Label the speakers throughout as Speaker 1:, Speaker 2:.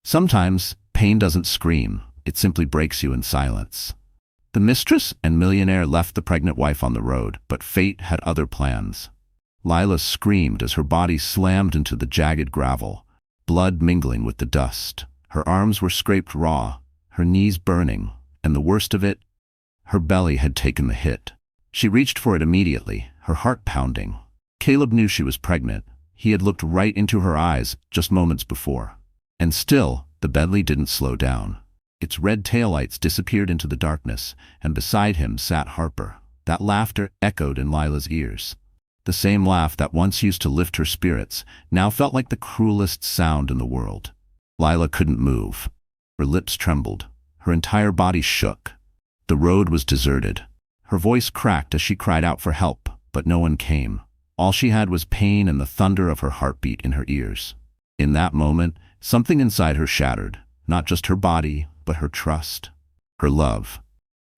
Speaker 1: Sometimes, pain doesn't scream, it simply breaks you in silence. The mistress and millionaire left the pregnant wife on the road, but fate had other plans. Lila screamed as her body slammed into the jagged gravel, blood mingling with the dust. Her arms were scraped raw, her knees burning, and the worst of it, her belly had taken the hit. She reached for it immediately, her heart pounding. Caleb knew she was pregnant. He had looked right into her eyes just moments before. And still, the Bentley didn't slow down. Its red taillights disappeared into the darkness, and beside him sat Harper. That laughter echoed in Lila's ears. The same laugh that once used to lift her spirits now felt like the cruelest sound in the world. Lila couldn't move. Her lips trembled. Her entire body shook. The road was deserted. Her voice cracked as she cried out for help, but no one came. All she had was pain and the thunder of her heartbeat in her ears. In that moment, something inside her shattered, not just her body, but her trust, her love,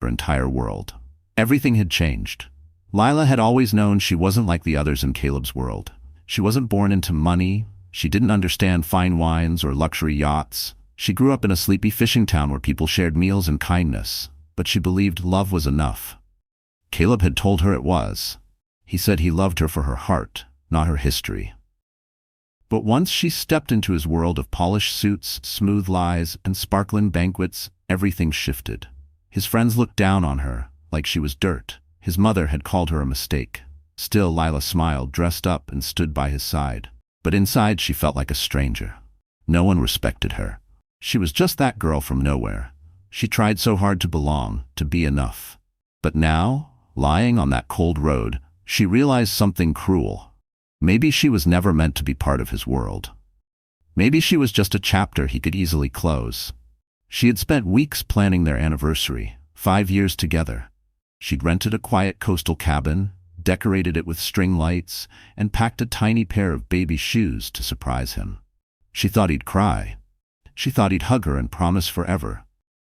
Speaker 1: her entire world. Everything had changed. Lila had always known she wasn't like the others in Caleb's world. She wasn't born into money. She didn't understand fine wines or luxury yachts. She grew up in a sleepy fishing town where people shared meals and kindness, but she believed love was enough. Caleb had told her it was. He said he loved her for her heart, not her history. But once she stepped into his world of polished suits, smooth lies, and sparkling banquets, everything shifted. His friends looked down on her, like she was dirt. His mother had called her a mistake. Still, Lila smiled, dressed up, and stood by his side. But inside she felt like a stranger. No one respected her. She was just that girl from nowhere. She tried so hard to belong, to be enough. But now, lying on that cold road, she realized something cruel. Maybe she was never meant to be part of his world. Maybe she was just a chapter he could easily close. She had spent weeks planning their anniversary, 5 years together. She'd rented a quiet coastal cabin, decorated it with string lights, and packed a tiny pair of baby shoes to surprise him. She thought he'd cry. She thought he'd hug her and promise forever.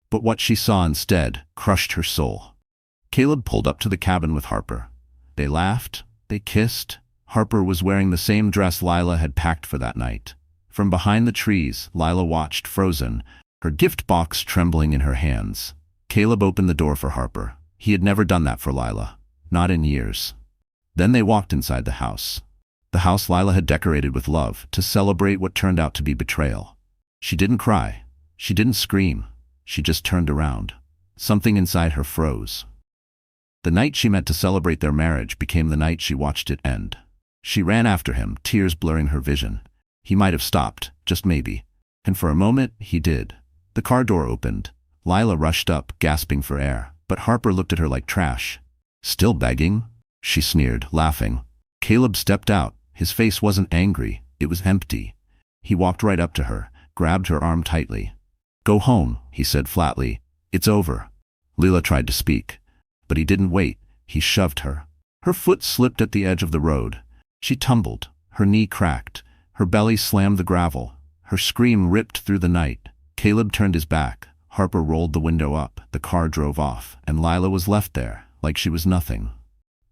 Speaker 1: But what she saw instead crushed her soul. Caleb pulled up to the cabin with Harper. They laughed, they kissed. Harper was wearing the same dress Lila had packed for that night. From behind the trees, Lila watched, frozen, her gift box trembling in her hands. Caleb opened the door for Harper. He had never done that for Lila, not in years. Then they walked inside the house. The house Lila had decorated with love to celebrate what turned out to be betrayal. She didn't cry. She didn't scream. She just turned around. Something inside her froze. The night she meant to celebrate their marriage became the night she watched it end. She ran after him, tears blurring her vision. He might have stopped, just maybe. And for a moment, he did. The car door opened. Lila rushed up, gasping for air. But Harper looked at her like trash. "Still begging?" she sneered, laughing. Caleb stepped out. His face wasn't angry. It was empty. He walked right up to her, grabbed her arm tightly. "Go home," he said flatly. "It's over." Lila tried to speak, but he didn't wait. He shoved her. Her foot slipped at the edge of the road. She tumbled. Her knee cracked. Her belly slammed the gravel. Her scream ripped through the night. Caleb turned his back. Harper rolled the window up. The car drove off, and Lila was left there, like she was nothing.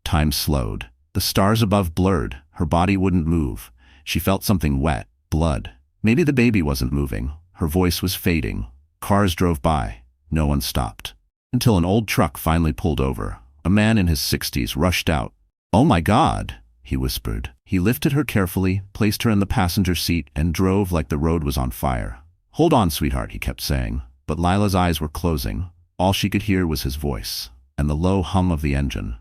Speaker 1: Time slowed. The stars above blurred. Her body wouldn't move. She felt something wet, blood. Maybe the baby wasn't moving. Her voice was fading. Cars drove by. No one stopped. Until an old truck finally pulled over. A man in his 60s rushed out. "Oh my God," he whispered. He lifted her carefully, placed her in the passenger seat, and drove like the road was on fire. "Hold on, sweetheart," he kept saying. But Lila's eyes were closing. All she could hear was his voice, and the low hum of the engine.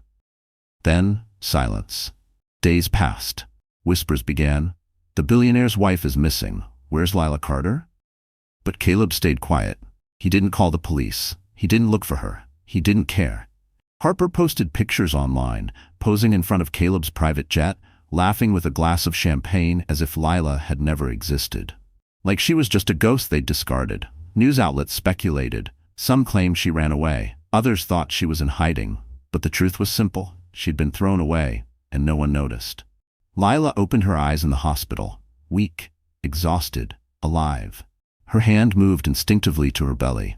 Speaker 1: Then, silence. Days passed. Whispers began. "The billionaire's wife is missing. Where's Lila Carter?" But Caleb stayed quiet. He didn't call the police. He didn't look for her. He didn't care. Harper posted pictures online, posing in front of Caleb's private jet, laughing with a glass of champagne as if Lila had never existed. Like she was just a ghost they'd discarded. News outlets speculated. Some claimed she ran away. Others thought she was in hiding. But the truth was simple. She'd been thrown away, and no one noticed. Lila opened her eyes in the hospital, weak, exhausted, alive. Her hand moved instinctively to her belly.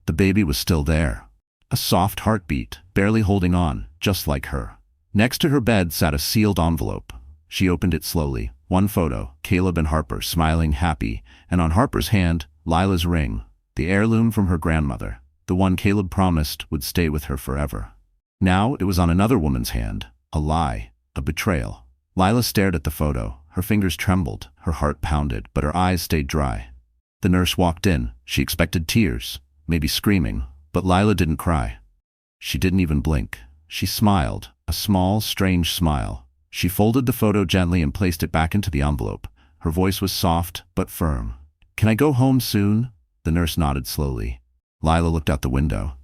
Speaker 1: The baby was still there. A soft heartbeat, barely holding on, just like her. Next to her bed sat a sealed envelope. She opened it slowly. One photo, Caleb and Harper smiling happy, and on Harper's hand, Lila's ring, the heirloom from her grandmother, the one Caleb promised would stay with her forever. Now it was on another woman's hand, a lie, a betrayal. Lila stared at the photo. Her fingers trembled, her heart pounded, but her eyes stayed dry. The nurse walked in. She expected tears, maybe screaming, but Lila didn't cry. She didn't even blink. She smiled, a small, strange smile. She folded the photo gently and placed it back into the envelope. Her voice was soft, but firm. "Can I go home soon?" The nurse nodded slowly. Lila looked out the window.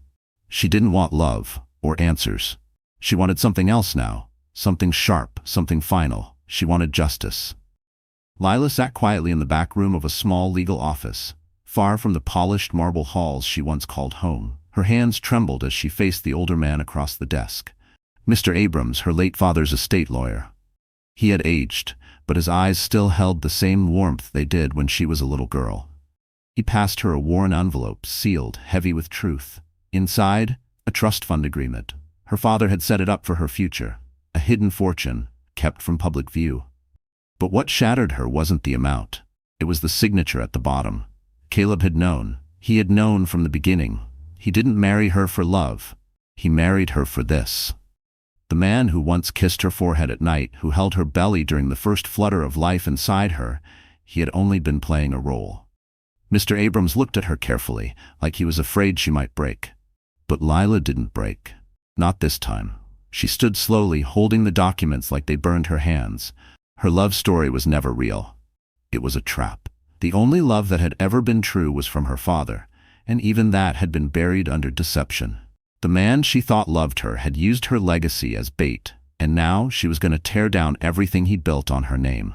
Speaker 1: She didn't want love or answers. She wanted something else now, something sharp, something final. She wanted justice. Lila sat quietly in the back room of a small legal office, far from the polished marble halls she once called home. Her hands trembled as she faced the older man across the desk. Mr. Abrams, her late father's estate lawyer. He had aged, but his eyes still held the same warmth they did when she was a little girl. He passed her a worn envelope, sealed, heavy with truth. Inside, a trust fund agreement. Her father had set it up for her future, a hidden fortune, kept from public view. But what shattered her wasn't the amount. It was the signature at the bottom. Caleb had known. He had known from the beginning. He didn't marry her for love. He married her for this. The man who once kissed her forehead at night, who held her belly during the first flutter of life inside her, he had only been playing a role. Mr. Abrams looked at her carefully, like he was afraid she might break. But Lila didn't break. Not this time. She stood slowly, holding the documents like they burned her hands. Her love story was never real. It was a trap. The only love that had ever been true was from her father, and even that had been buried under deception. The man she thought loved her had used her legacy as bait, and now she was going to tear down everything he built on her name.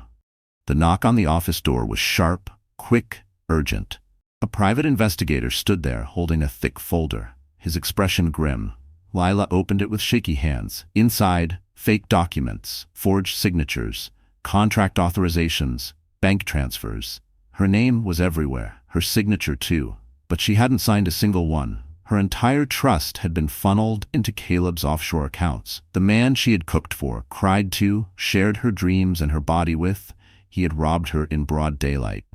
Speaker 1: The knock on the office door was sharp, quick, urgent. A private investigator stood there holding a thick folder, his expression grim. Lila opened it with shaky hands. Inside, fake documents, forged signatures, contract authorizations, bank transfers. Her name was everywhere, her signature too, but she hadn't signed a single one. Her entire trust had been funneled into Caleb's offshore accounts. The man she had cooked for, cried to, shared her dreams and her body with, he had robbed her in broad daylight.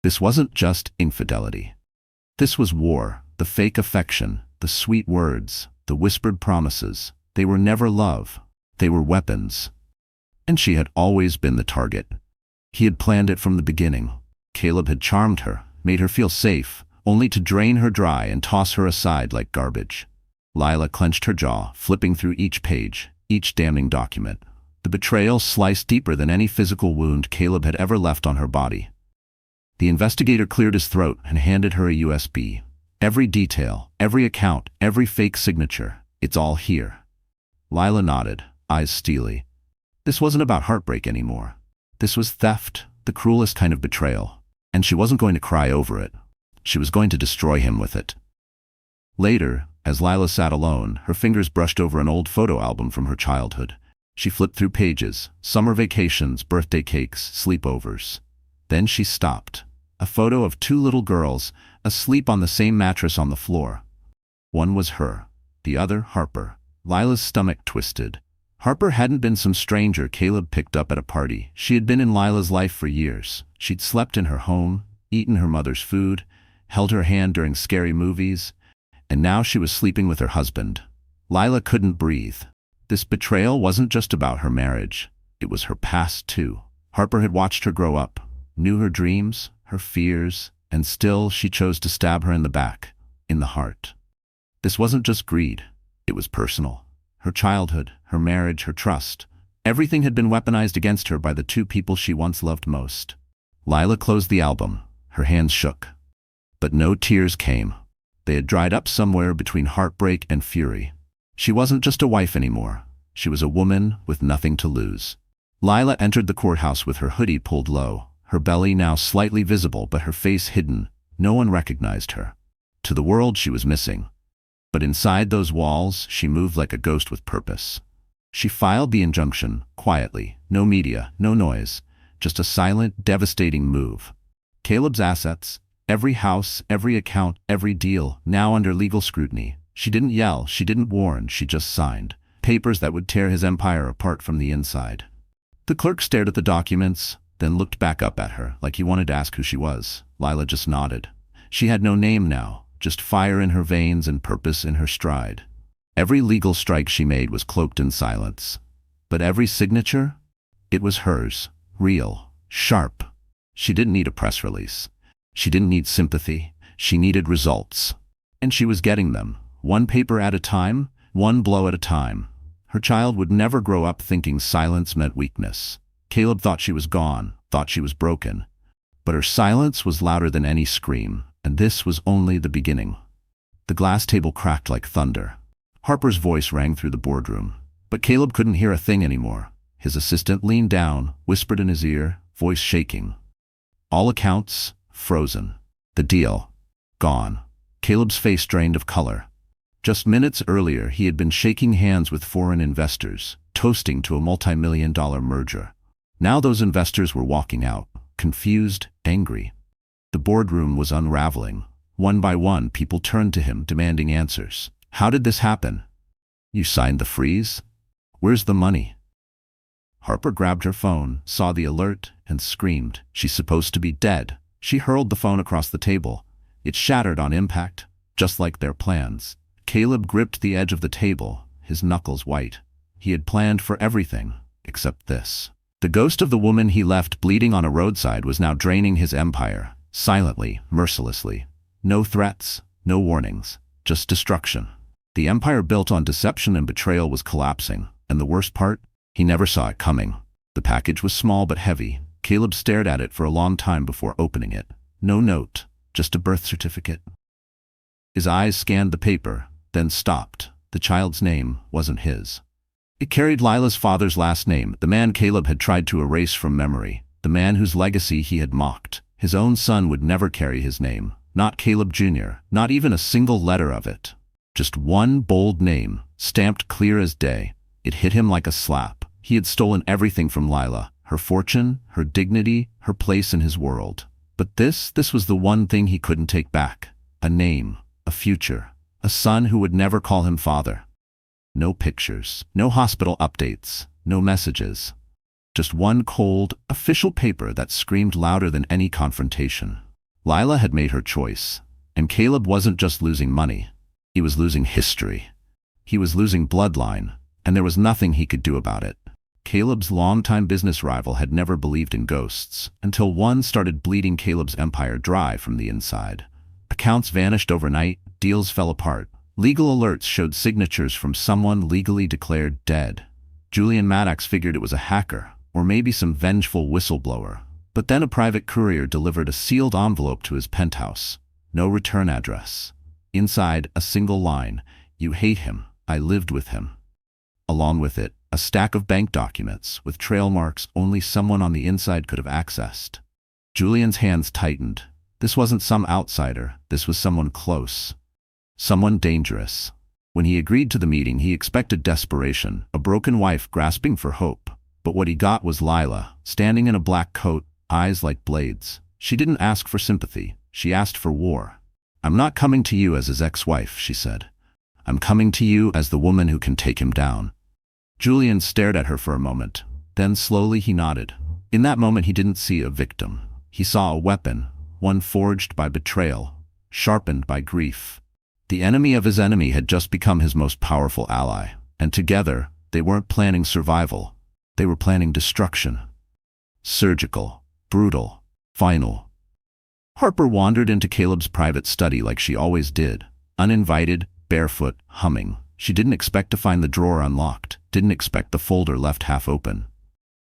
Speaker 1: This wasn't just infidelity. This was war, the fake affection, the sweet words, the whispered promises. They were never love. They were weapons. And she had always been the target. He had planned it from the beginning. Caleb had charmed her, made her feel safe, only to drain her dry and toss her aside like garbage. Lila clenched her jaw, flipping through each page, each damning document. The betrayal sliced deeper than any physical wound Caleb had ever left on her body. The investigator cleared his throat and handed her a USB. Every detail, every account, every fake signature, it's all here. Lila nodded, eyes steely. This wasn't about heartbreak anymore. This was theft, the cruelest kind of betrayal. And she wasn't going to cry over it. She was going to destroy him with it. Later, as Lila sat alone, her fingers brushed over an old photo album from her childhood. She flipped through pages, summer vacations, birthday cakes, sleepovers. Then she stopped. A photo of two little girls, asleep on the same mattress on the floor. One was her, the other Harper. Lila's stomach twisted. Harper hadn't been some stranger Caleb picked up at a party. She had been in Lila's life for years. She'd slept in her home, eaten her mother's food, held her hand during scary movies, and now she was sleeping with her husband. Lila couldn't breathe. This betrayal wasn't just about her marriage. It was her past too. Harper had watched her grow up, knew her dreams, her fears, and still she chose to stab her in the back, in the heart. This wasn't just greed. It was personal. Her childhood, her marriage, her trust. Everything had been weaponized against her by the two people she once loved most. Lila closed the album. Her hands shook. But no tears came. They had dried up somewhere between heartbreak and fury. She wasn't just a wife anymore. She was a woman with nothing to lose. Lila entered the courthouse with her hoodie pulled low, her belly now slightly visible but her face hidden. No one recognized her. To the world she was missing. But inside those walls, she moved like a ghost with purpose. She filed the injunction, quietly, no media, no noise, just a silent, devastating move. Caleb's assets, every house, every account, every deal, now under legal scrutiny. She didn't yell, she didn't warn, she just signed. Papers that would tear his empire apart from the inside. The clerk stared at the documents, then looked back up at her, like he wanted to ask who she was. Lila just nodded. She had no name now, just fire in her veins and purpose in her stride. Every legal strike she made was cloaked in silence. But every signature? It was hers, real, sharp. She didn't need a press release. She didn't need sympathy. She needed results. And she was getting them, one paper at a time, one blow at a time. Her child would never grow up thinking silence meant weakness. Caleb thought she was gone, thought she was broken. But her silence was louder than any scream, and this was only the beginning. The glass table cracked like thunder. Harper's voice rang through the boardroom. But Caleb couldn't hear a thing anymore. His assistant leaned down, whispered in his ear, voice shaking. All accounts, frozen. The deal, gone. Caleb's face drained of color. Just minutes earlier, he had been shaking hands with foreign investors, toasting to a multi-million-dollar merger. Now those investors were walking out, confused, angry. The boardroom was unraveling. One by one, people turned to him, demanding answers. How did this happen? You signed the freeze? Where's the money? Harper grabbed her phone, saw the alert, and screamed. She's supposed to be dead. She hurled the phone across the table. It shattered on impact, just like their plans. Caleb gripped the edge of the table, his knuckles white. He had planned for everything, except this. The ghost of the woman he left bleeding on a roadside was now draining his empire, silently, mercilessly. No threats, no warnings, just destruction. The empire built on deception and betrayal was collapsing, and the worst part? He never saw it coming. The package was small but heavy. Caleb stared at it for a long time before opening it. No note, just a birth certificate. His eyes scanned the paper, then stopped. The child's name wasn't his. It carried Lila's father's last name, the man Caleb had tried to erase from memory, the man whose legacy he had mocked. His own son would never carry his name, not Caleb Jr., not even a single letter of it. Just one bold name, stamped clear as day. It hit him like a slap. He had stolen everything from Lila, her fortune, her dignity, her place in his world. But this was the one thing he couldn't take back. A name, a future, a son who would never call him father. No pictures, no hospital updates, no messages. Just one cold, official paper that screamed louder than any confrontation. Lila had made her choice, and Caleb wasn't just losing money. He was losing history. He was losing bloodline, and there was nothing he could do about it. Caleb's longtime business rival had never believed in ghosts, until one started bleeding Caleb's empire dry from the inside. Accounts vanished overnight, deals fell apart. Legal alerts showed signatures from someone legally declared dead. Julian Maddox figured it was a hacker, or maybe some vengeful whistleblower. But then a private courier delivered a sealed envelope to his penthouse. No return address. Inside, a single line, "You hate him. I lived with him." Along with it, a stack of bank documents with trail marks only someone on the inside could have accessed. Julian's hands tightened. This wasn't some outsider. This was someone close. Someone dangerous. When he agreed to the meeting, he expected desperation, a broken wife grasping for hope. But what he got was Lila, standing in a black coat, eyes like blades. She didn't ask for sympathy. She asked for war. "I'm not coming to you as his ex-wife," she said. "I'm coming to you as the woman who can take him down." Julian stared at her for a moment. Then slowly he nodded. In that moment he didn't see a victim. He saw a weapon, one forged by betrayal, sharpened by grief. The enemy of his enemy had just become his most powerful ally, and together they weren't planning survival. They were planning destruction. Surgical, brutal, final. Harper wandered into Caleb's private study like she always did, uninvited, barefoot, humming. She didn't expect to find the drawer unlocked, didn't expect the folder left half open.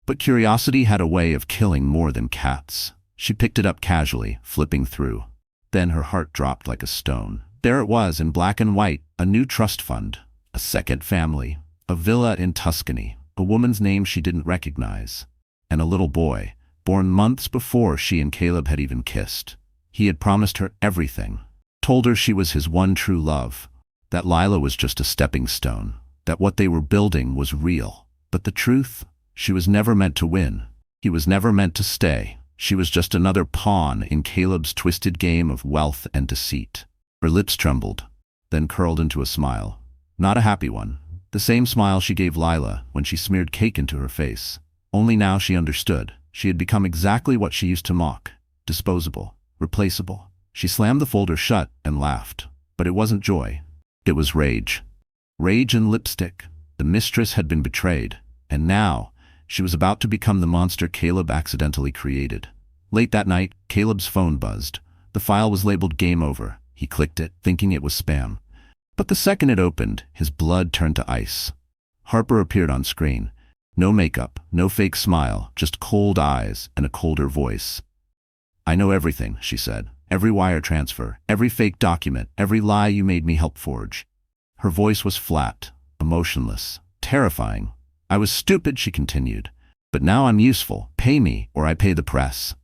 Speaker 1: But curiosity had a way of killing more than cats. She picked it up casually, flipping through. Then her heart dropped like a stone. There it was in black and white, a new trust fund, a second family, a villa in Tuscany, a woman's name she didn't recognize, and a little boy, born months before she and Caleb had even kissed. He had promised her everything, told her she was his one true love, that Lila was just a stepping stone, that what they were building was real. But the truth? She was never meant to win. He was never meant to stay. She was just another pawn in Caleb's twisted game of wealth and deceit. Her lips trembled, then curled into a smile. Not a happy one. The same smile she gave Lila when she smeared cake into her face. Only now she understood. She had become exactly what she used to mock. Disposable, replaceable, She slammed the folder shut and laughed. But it wasn't joy. It was rage. Rage and lipstick. The mistress had been betrayed, and now she was about to become the monster Caleb accidentally created. Late that night, Caleb's phone buzzed. The file was labeled Game Over. He clicked it, thinking it was spam. But the second it opened, his blood turned to ice. Harper appeared on screen. No makeup, no fake smile, just cold eyes and a colder voice. "I know everything," she said. "Every wire transfer, every fake document, every lie you made me help forge." Her voice was flat, emotionless, terrifying. "I was stupid," she continued. "But now I'm useful. Pay me, or I pay the press."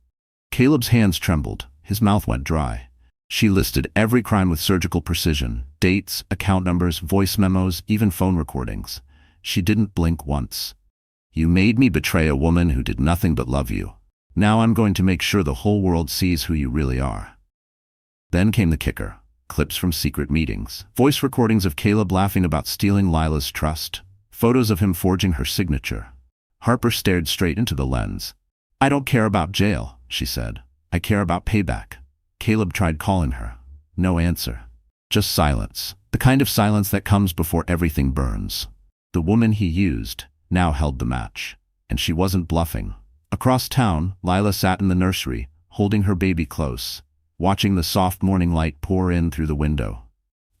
Speaker 1: Caleb's hands trembled. His mouth went dry. She listed every crime with surgical precision. Dates, account numbers, voice memos, even phone recordings. She didn't blink once. "You made me betray a woman who did nothing but love you. Now I'm going to make sure the whole world sees who you really are." Then came the kicker. Clips from secret meetings. Voice recordings of Caleb laughing about stealing Lila's trust. Photos of him forging her signature. Harper stared straight into the lens. "I don't care about jail," she said. "I care about payback." Caleb tried calling her. No answer. Just silence. The kind of silence that comes before everything burns. The woman he used now held the match. And she wasn't bluffing. Across town, Lila sat in the nursery, holding her baby close, watching the soft morning light pour in through the window.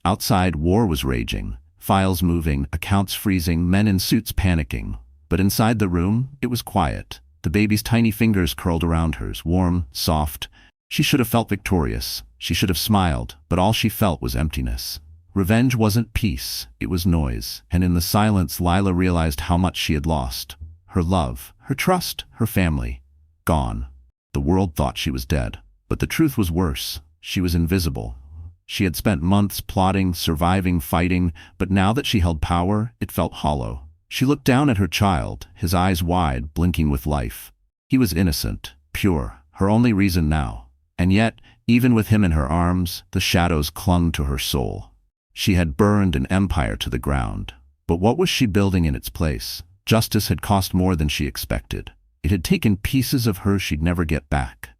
Speaker 1: Outside, war was raging. Files moving, accounts freezing, men in suits panicking. But inside the room, it was quiet. The baby's tiny fingers curled around hers, warm, soft. She should have felt victorious. She should have smiled, but all she felt was emptiness. Revenge wasn't peace, it was noise. And in the silence, Lila realized how much she had lost. Her love, her trust, her family. Gone. The world thought she was dead. But the truth was worse. She was invisible. She had spent months plotting, surviving, fighting, but now that she held power, it felt hollow. She looked down at her child, his eyes wide, blinking with life. He was innocent, pure, her only reason now. And yet, even with him in her arms, the shadows clung to her soul. She had burned an empire to the ground. But what was she building in its place? Justice had cost more than she expected. It had taken pieces of her she'd never get back.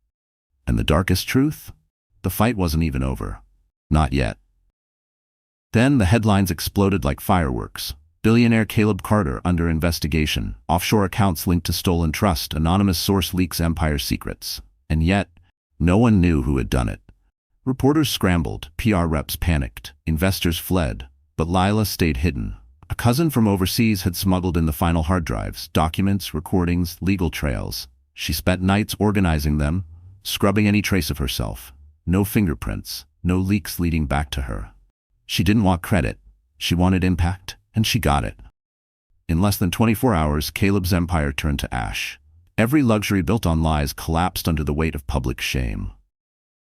Speaker 1: And the darkest truth? The fight wasn't even over. Not yet. Then the headlines exploded like fireworks. Billionaire Caleb Carter under investigation. Offshore accounts linked to stolen trust. Anonymous source leaks empire secrets. And yet, no one knew who had done it. Reporters scrambled. PR reps panicked. Investors fled. But Lila stayed hidden. A cousin from overseas had smuggled in the final hard drives, documents, recordings, legal trails. She spent nights organizing them, scrubbing any trace of herself. No fingerprints, no leaks leading back to her. She didn't want credit. She wanted impact, and she got it. In less than 24 hours, Caleb's empire turned to ash. Every luxury built on lies collapsed under the weight of public shame.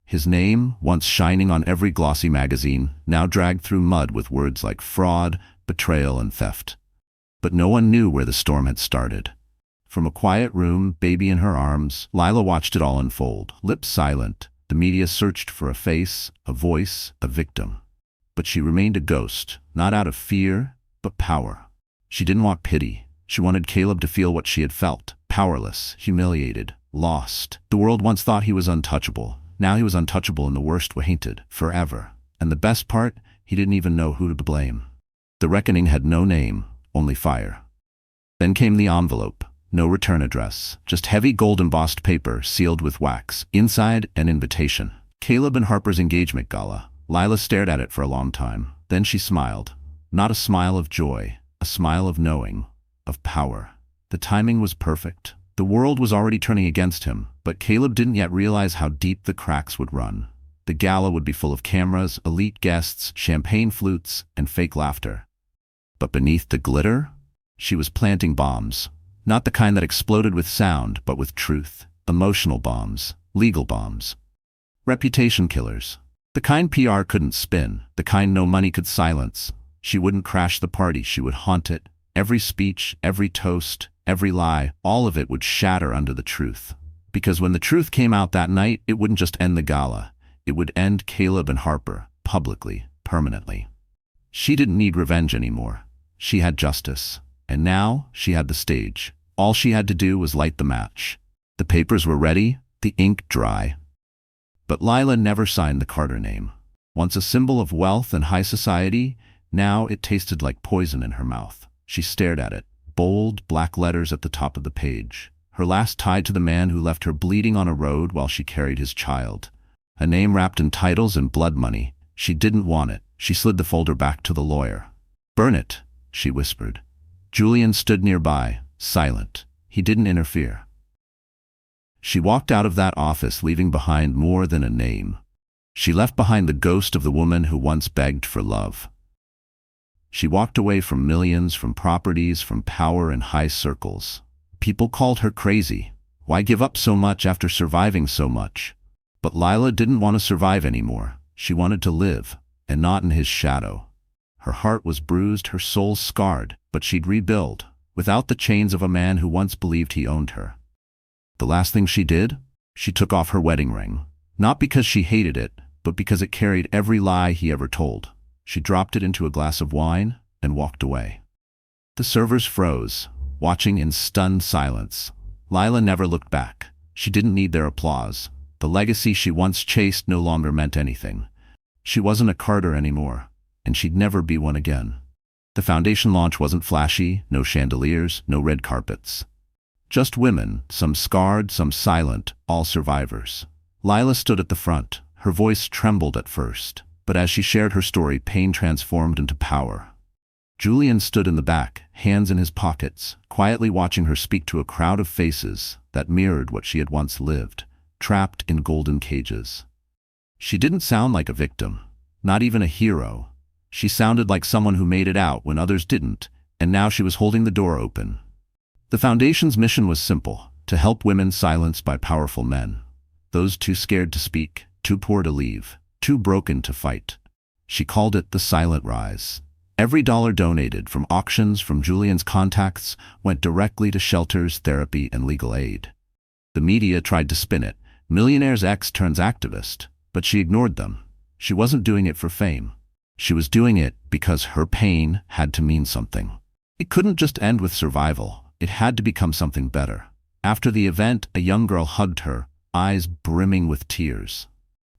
Speaker 1: His name, once shining on every glossy magazine, now dragged through mud with words like fraud, betrayal, and theft. But no one knew where the storm had started. From a quiet room, baby in her arms, Lila watched it all unfold, lips silent. The media searched for a face, a voice, a victim. But she remained a ghost, not out of fear, but power. She didn't want pity. She wanted Caleb to feel what she had felt, powerless, humiliated, lost. The world once thought he was untouchable. Now he was untouchable in the worst way, hated, forever. And the best part, he didn't even know who to blame. The reckoning had no name, only fire. Then came the envelope. No return address, just heavy gold-embossed paper sealed with wax. Inside, an invitation. Caleb and Harper's engagement gala. Lila stared at it for a long time. Then she smiled. Not a smile of joy, a smile of knowing, of power. The timing was perfect. The world was already turning against him, but Caleb didn't yet realize how deep the cracks would run. The gala would be full of cameras, elite guests, champagne flutes, and fake laughter. But beneath the glitter, she was planting bombs. Not the kind that exploded with sound, but with truth. Emotional bombs, legal bombs, reputation killers. The kind PR couldn't spin, the kind no money could silence. She wouldn't crash the party, she would haunt it. Every speech, every toast, every lie, all of it would shatter under the truth. Because when the truth came out that night, it wouldn't just end the gala. It would end Caleb and Harper, publicly, permanently. She didn't need revenge anymore. She had justice. And now, she had the stage. All she had to do was light the match. The papers were ready, the ink dry. But Lila never signed the Carter name. Once a symbol of wealth and high society, now it tasted like poison in her mouth. She stared at it, bold black letters at the top of the page. Her last tied to the man who left her bleeding on a road while she carried his child. A name wrapped in titles and blood money. She didn't want it. She slid the folder back to the lawyer. "Burn it," she whispered. Julian stood nearby, silent. He didn't interfere. She walked out of that office, leaving behind more than a name. She left behind the ghost of the woman who once begged for love. She walked away from millions, from properties, from power in high circles. People called her crazy. Why give up so much after surviving so much? But Lila didn't want to survive anymore. She wanted to live, and not in his shadow. Her heart was bruised, her soul scarred, but she'd rebuild, without the chains of a man who once believed he owned her. The last thing she did? She took off her wedding ring. Not because she hated it, but because it carried every lie he ever told. She dropped it into a glass of wine and walked away. The servers froze, watching in stunned silence. Lila never looked back. She didn't need their applause. The legacy she once chased no longer meant anything. She wasn't a Carter anymore, and she'd never be one again. The foundation launch wasn't flashy, no chandeliers, no red carpets. Just women, some scarred, some silent, all survivors. Lila stood at the front. Her voice trembled at first, but as she shared her story, pain transformed into power. Julian stood in the back, hands in his pockets, quietly watching her speak to a crowd of faces that mirrored what she had once lived, trapped in golden cages. She didn't sound like a victim, not even a hero. She sounded like someone who made it out when others didn't, and now she was holding the door open. The Foundation's mission was simple: to help women silenced by powerful men. Those too scared to speak, too poor to leave, too broken to fight. She called it the Silent Rise. Every dollar donated, from auctions, from Julian's contacts, went directly to shelters, therapy, and legal aid. The media tried to spin it. Millionaire's ex turns activist, but she ignored them. She wasn't doing it for fame. She was doing it because her pain had to mean something. It couldn't just end with survival. It had to become something better. After the event, a young girl hugged her, eyes brimming with tears.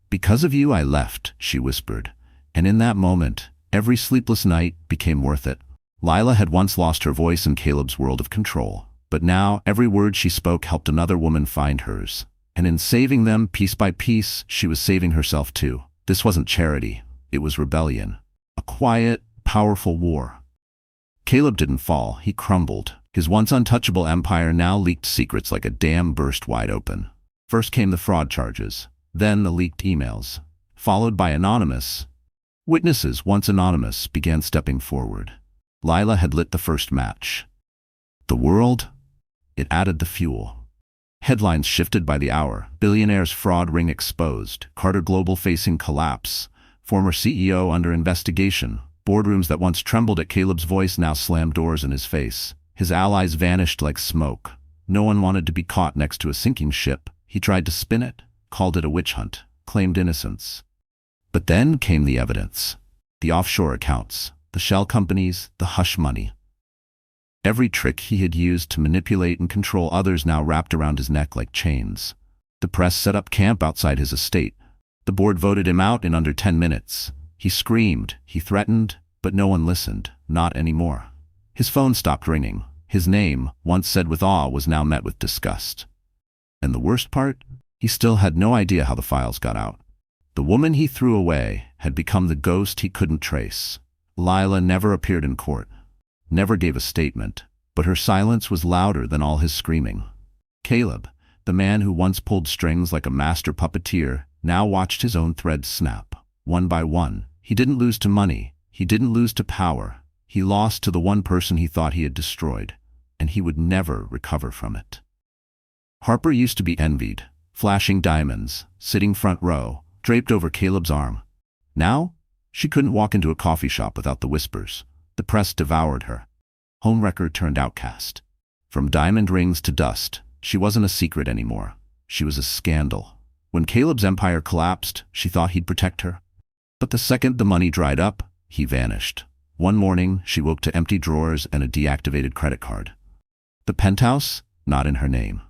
Speaker 1: "Because of you I left," she whispered, and in that moment, every sleepless night became worth it. Lila had once lost her voice in Caleb's world of control, but now every word she spoke helped another woman find hers. And in saving them, piece by piece, she was saving herself too. This wasn't charity, it was rebellion. A quiet, powerful war. Caleb didn't fall, he crumbled. His once untouchable empire now leaked secrets like a dam burst wide open. First came the fraud charges, then the leaked emails, followed by anonymous. Witnesses, once anonymous, began stepping forward. Lila had lit the first match. The world? It added the fuel. Headlines shifted by the hour. Billionaire's fraud ring exposed. Carter Global facing collapse. Former CEO under investigation. Boardrooms that once trembled at Caleb's voice now slammed doors in his face. His allies vanished like smoke. No one wanted to be caught next to a sinking ship. He tried to spin it, called it a witch hunt, claimed innocence. But then came the evidence. The offshore accounts, the shell companies, the hush money. Every trick he had used to manipulate and control others now wrapped around his neck like chains. The press set up camp outside his estate. The board voted him out in under 10 minutes. He screamed, he threatened, but no one listened, not anymore. His phone stopped ringing. His name, once said with awe, was now met with disgust. And the worst part? He still had no idea how the files got out. The woman he threw away had become the ghost he couldn't trace. Lila never appeared in court, never gave a statement, but her silence was louder than all his screaming. Caleb, the man who once pulled strings like a master puppeteer, now watched his own threads snap. One by one, he didn't lose to money, he didn't lose to power. He lost to the one person he thought he had destroyed, and he would never recover from it. Harper used to be envied, flashing diamonds, sitting front row, draped over Caleb's arm. Now, she couldn't walk into a coffee shop without the whispers. The press devoured her. Homewrecker turned outcast. From diamond rings to dust, she wasn't a secret anymore. She was a scandal. When Caleb's empire collapsed, she thought he'd protect her. But the second the money dried up, he vanished. One morning, she woke to empty drawers and a deactivated credit card. The penthouse? Not in her name.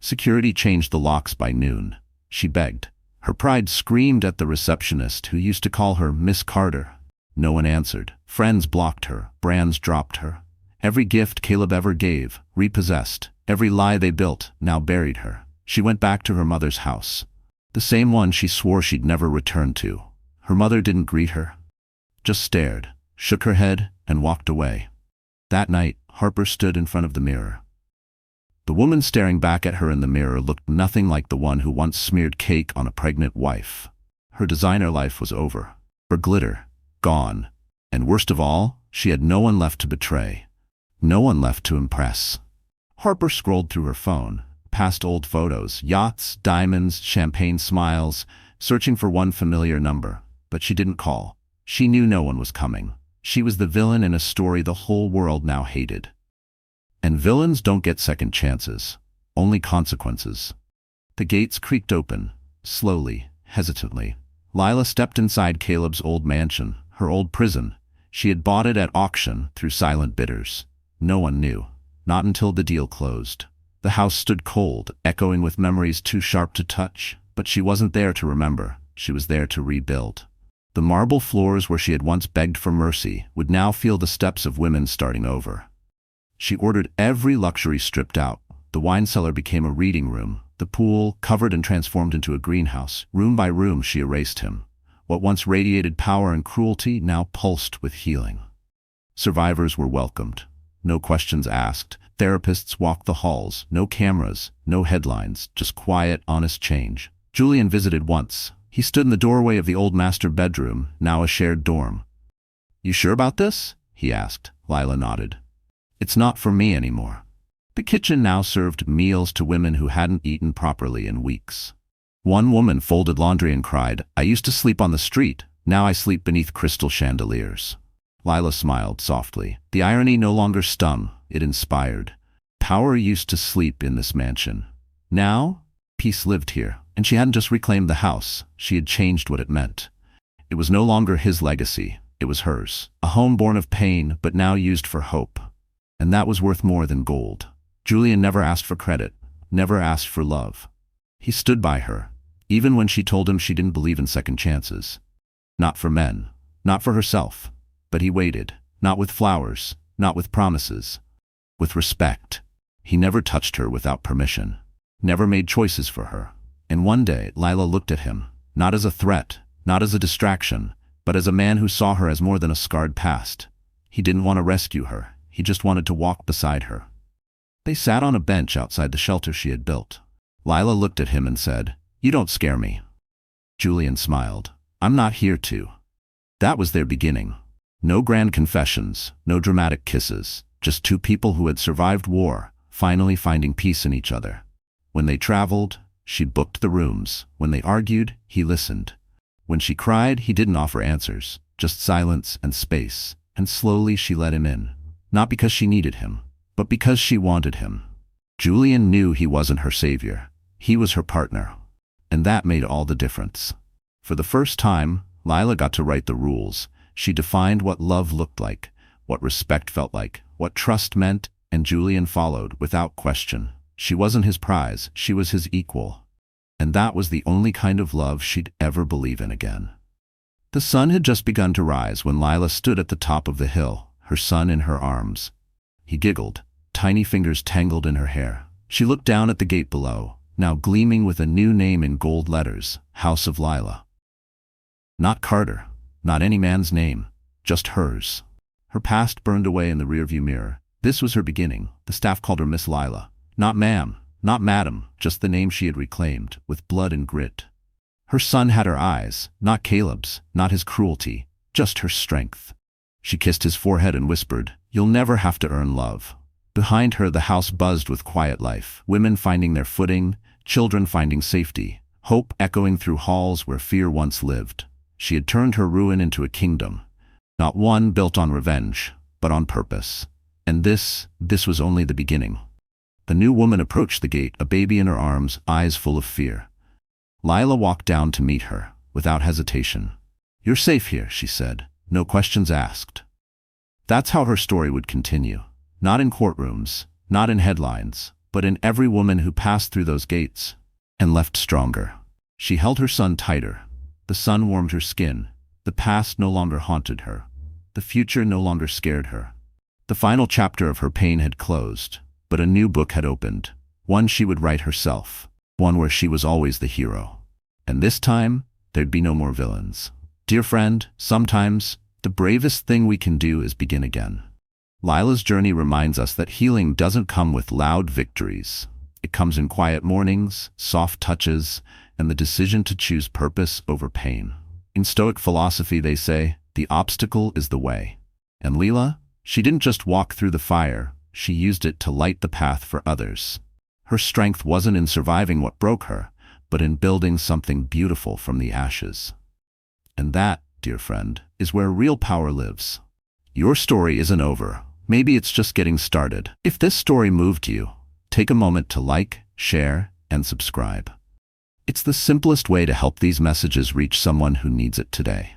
Speaker 1: Security changed the locks by noon. She begged. Her pride screamed at the receptionist who used to call her Miss Carter. No one answered. Friends blocked her. Brands dropped her. Every gift Caleb ever gave, repossessed. Every lie they built, now buried her. She went back to her mother's house. The same one she swore she'd never return to. Her mother didn't greet her. Just stared, shook her head, and walked away. That night, Harper stood in front of the mirror. The woman staring back at her in the mirror looked nothing like the one who once smeared cake on a pregnant wife. Her designer life was over. Her glitter, gone. And worst of all, she had no one left to betray. No one left to impress. Harper scrolled through her phone, past old photos, yachts, diamonds, champagne smiles, searching for one familiar number. But she didn't call. She knew no one was coming. She was the villain in a story the whole world now hated. And villains don't get second chances, only consequences. The gates creaked open, slowly, hesitantly. Lila stepped inside Caleb's old mansion, her old prison. She had bought it at auction through silent bidders. No one knew, not until the deal closed. The house stood cold, echoing with memories too sharp to touch, but she wasn't there to remember. She was there to rebuild. The marble floors where she had once begged for mercy would now feel the steps of women starting over. She ordered every luxury stripped out. The wine cellar became a reading room. The pool, covered and transformed into a greenhouse. Room by room she erased him. What once radiated power and cruelty now pulsed with healing. Survivors were welcomed. No questions asked. Therapists walked the halls. No cameras, no headlines, just quiet, honest change. Julian visited once. He stood in the doorway of the old master bedroom, now a shared dorm. "You sure about this?" he asked. Lila nodded. "It's not for me anymore." The kitchen now served meals to women who hadn't eaten properly in weeks. One woman folded laundry and cried, "I used to sleep on the street. Now I sleep beneath crystal chandeliers." Lila smiled softly. The irony no longer stung, it inspired. Power used to sleep in this mansion. Now, peace lived here, and she hadn't just reclaimed the house, she had changed what it meant. It was no longer his legacy, it was hers. A home born of pain, but now used for hope. And that was worth more than gold. Julian never asked for credit, never asked for love. He stood by her, even when she told him she didn't believe in second chances. Not for men, not for herself. But he waited, not with flowers, not with promises, with respect. He never touched her without permission, never made choices for her. And one day, Lila looked at him, not as a threat, not as a distraction, but as a man who saw her as more than a scarred past. He didn't want to rescue her, he just wanted to walk beside her. They sat on a bench outside the shelter she had built. Lila looked at him and said, "You don't scare me." Julian smiled. "I'm not here to." That was their beginning. No grand confessions, no dramatic kisses, just two people who had survived war, finally finding peace in each other. When they traveled, she booked the rooms. When they argued, he listened. When she cried, he didn't offer answers, just silence and space. And slowly she let him in. Not because she needed him, but because she wanted him. Julian knew he wasn't her savior. He was her partner. And that made all the difference. For the first time, Lila got to write the rules. She defined what love looked like, what respect felt like, what trust meant, and Julian followed without question. She wasn't his prize, she was his equal. And that was the only kind of love she'd ever believe in again. The sun had just begun to rise when Lila stood at the top of the hill, her son in her arms. He giggled, tiny fingers tangled in her hair. She looked down at the gate below, now gleaming with a new name in gold letters, House of Lila. Not Carter, not any man's name, just hers. Her past burned away in the rearview mirror. This was her beginning. The staff called her Miss Lila. Not ma'am, not madam, just the name she had reclaimed, with blood and grit. Her son had her eyes, not Caleb's, not his cruelty, just her strength. She kissed his forehead and whispered, "You'll never have to earn love." Behind her, the house buzzed with quiet life, women finding their footing, children finding safety, hope echoing through halls where fear once lived. She had turned her ruin into a kingdom, not one built on revenge, but on purpose. And this was only the beginning. The new woman approached the gate, a baby in her arms, eyes full of fear. Lila walked down to meet her, without hesitation. "You're safe here," she said, no questions asked. That's how her story would continue. Not in courtrooms, not in headlines, but in every woman who passed through those gates and left stronger. She held her son tighter. The sun warmed her skin. The past no longer haunted her. The future no longer scared her. The final chapter of her pain had closed, but a new book had opened. One she would write herself. One where she was always the hero. And this time, there'd be no more villains. Dear friend, sometimes, the bravest thing we can do is begin again. Lila's journey reminds us that healing doesn't come with loud victories. It comes in quiet mornings, soft touches, and the decision to choose purpose over pain. In Stoic philosophy, they say, the obstacle is the way. And Lila, she didn't just walk through the fire, she used it to light the path for others. Her strength wasn't in surviving what broke her, but in building something beautiful from the ashes. And that, dear friend, is where real power lives. Your story isn't over. Maybe it's just getting started. If this story moved you, take a moment to like, share, and subscribe. It's the simplest way to help these messages reach someone who needs it today.